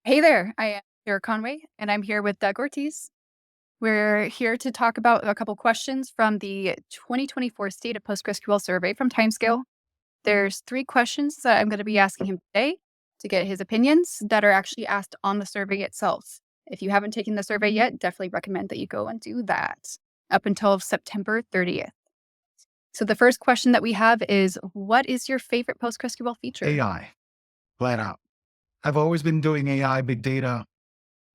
Hey there, I am here Conway, and I'm here with Doug Ortiz. We're here to talk about a couple questions from the 2024 State of PostgreSQL survey from Timescale. There's three questions that I'm going to be asking him today to get his opinions that are actually asked on the survey itself. If you haven't taken the survey yet, definitely recommend that you go and do that up until September 30th. So the first question that we have is, what is your favorite PostgreSQL feature? AI, flat out. I've always been doing AI, big data,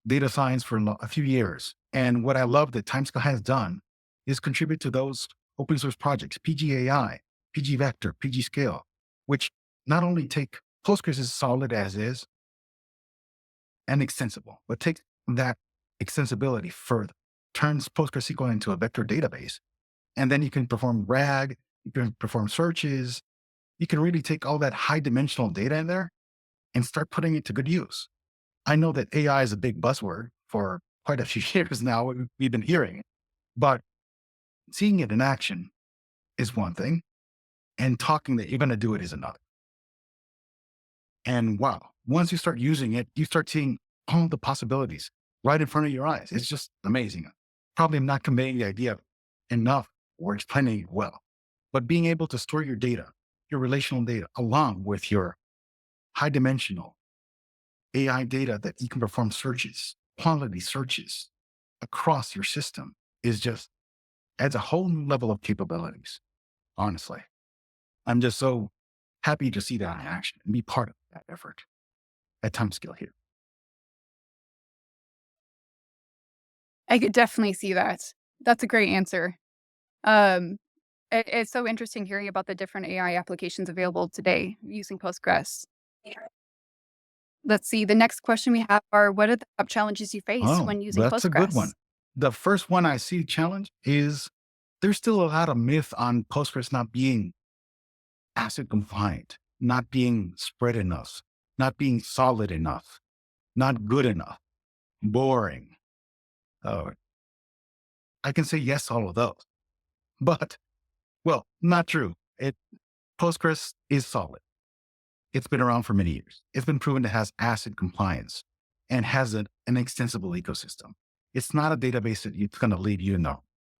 data science for a few years. And what I love that Timescale has done is contribute to those open source projects, PGAI, PG Vector, PG Scale, which not only take Postgres is solid as is and extensible, but take that extensibility further, turns PostgreSQL into a vector database. And then you can perform RAG, you can perform searches, you can really take all that high dimensional data in there and start putting it to good use. I know that AI is a big buzzword for quite a few years now. We've been hearing it, but seeing it in action is one thing, and talking that you're going to do it is another. And wow, once you start using it, you start seeing all the possibilities right in front of your eyes. It's just amazing. Probably I'm not conveying the idea enough or explaining it well, but being able to store your data, your relational data, along with your high dimensional AI data that you can perform searches, quality searches across your system is just adds a whole new level of capabilities. Honestly, I'm just so happy to see that in action and be part of that effort at Timescale here. I could definitely see that. That's a great answer. Um, it's so interesting hearing about the different AI applications available today using Postgres. Let's see. The next question we have are, what are the top challenges you face Oh, when using that's a good Postgres? one. The first one I see challenge is there's still a lot of myth on Postgres not being ACID compliant, not being spread enough, not being solid enough, not good enough, boring. Oh, I can say yes to all of those, but well, not true. Postgres is solid. It's been around for many years. It's been proven it has ACID compliance and has an extensible ecosystem. It's not a database that it's going to leave you in the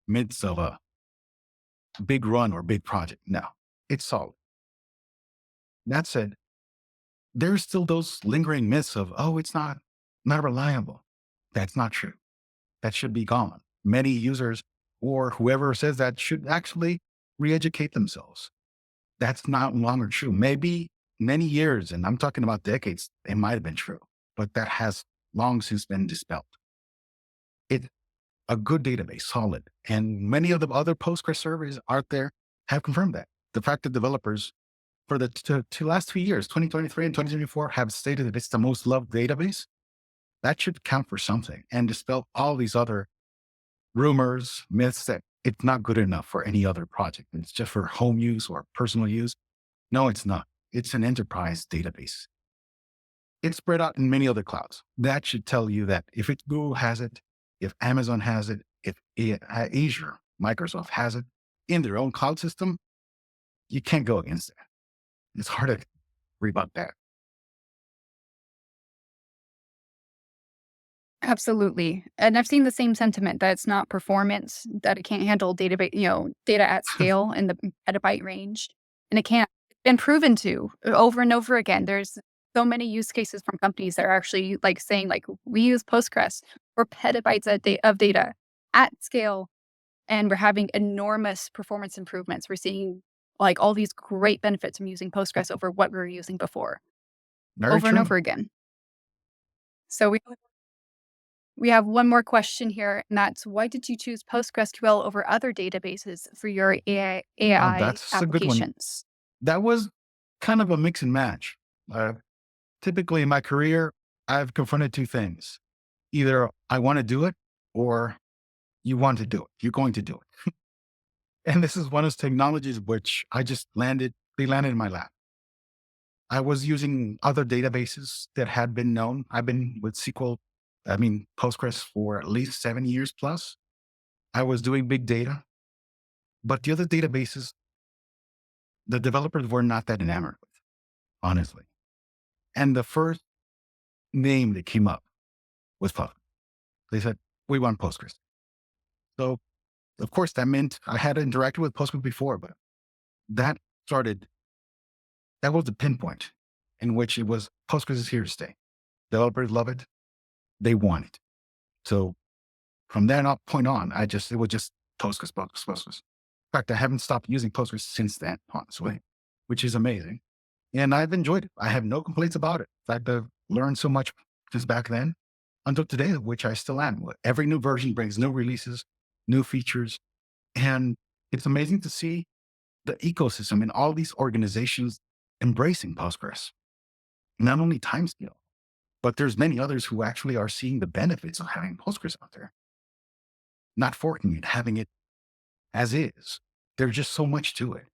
midst of a big run or big project. No, it's solid. That said, there's still those lingering myths of, oh, it's not reliable. That's not true. That should be gone. Many users or whoever says that should actually re-educate themselves. That's not longer true. Maybe many years, and I'm talking about decades, it might have been true, but that has long since been dispelled. It's a good database, solid. And many of the other Postgres surveys out there have confirmed that. The fact that developers for the two last 2 years, 2023 and 2024, have stated that it's the most loved database, that should count for something and dispel all these other rumors, myths that it's not good enough for any other project. It's just for home use or personal use. No, it's not. It's an enterprise database. It's spread out in many other clouds. That should tell you that if Google has it, if Amazon has it, if Azure, Microsoft has it in their own cloud system, you can't go against that. It's hard to rebut that. Absolutely. And I've seen the same sentiment that it's not performance, that it can't handle database, data at scale in the petabyte range. And it can't. It's been proven to over and over again. There's so many use cases from companies that are actually like saying, like, we use Postgres for petabytes of data at scale, and we're having enormous performance improvements. We're seeing like all these great benefits from using Postgres over what we were using before, Very over and true. over again. So we have one more question here, and that's, why did you choose PostgreSQL over other databases for your Oh, AI that's a good one. applications? That was kind of a mix and match. Uh, Typically in my career, I've confronted two things. Either I want to do it or you want to do it. You're going to do it. And this is one of those technologies which they landed in my lap. I was using other databases that had been known. I've been with Postgres for at least 7 years plus. I was doing big data, but the other databases, the developers were not that enamored with, honestly. And the first name that came up was Postgres. They said, we want Postgres. So, of course, that meant I had interacted with Postgres before, but that started, that was the pinpoint in which it was Postgres is here to stay. Developers love it. They want it. So from that point on, it was just Postgres, Postgres, Postgres. In fact, I haven't stopped using Postgres since then, honestly, which is amazing. And I've enjoyed it. I have no complaints about it. In fact, I've learned so much since back then until today, which I still am. Every new version brings new releases, new features. And it's amazing to see the ecosystem and all these organizations embracing Postgres. Not only Timescale, but there's many others who actually are seeing the benefits of having Postgres out there, not forking it, having it as is. There's just so much to it.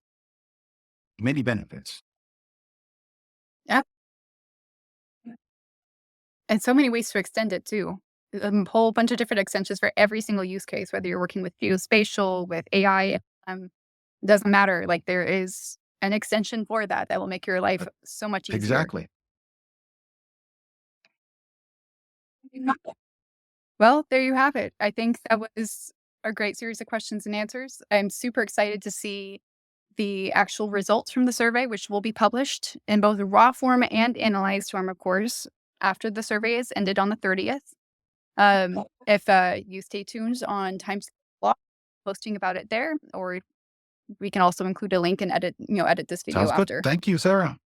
Many benefits. Yeah. And so many ways to extend it too. A whole bunch of different extensions for every single use case, whether you're working with geospatial, with AI, doesn't matter. Like there is an extension for that that will make your life so much easier. Exactly. Well, there you have it. I think that was a great series of questions and answers. I'm super excited to see the actual results from the survey, which will be published in both raw form and analyzed form, of course, after the survey is ended on the 30th. If you stay tuned on Times blog, posting about it there, or we can also include a link and edit this video Sounds good. after. Thank you, Sarah.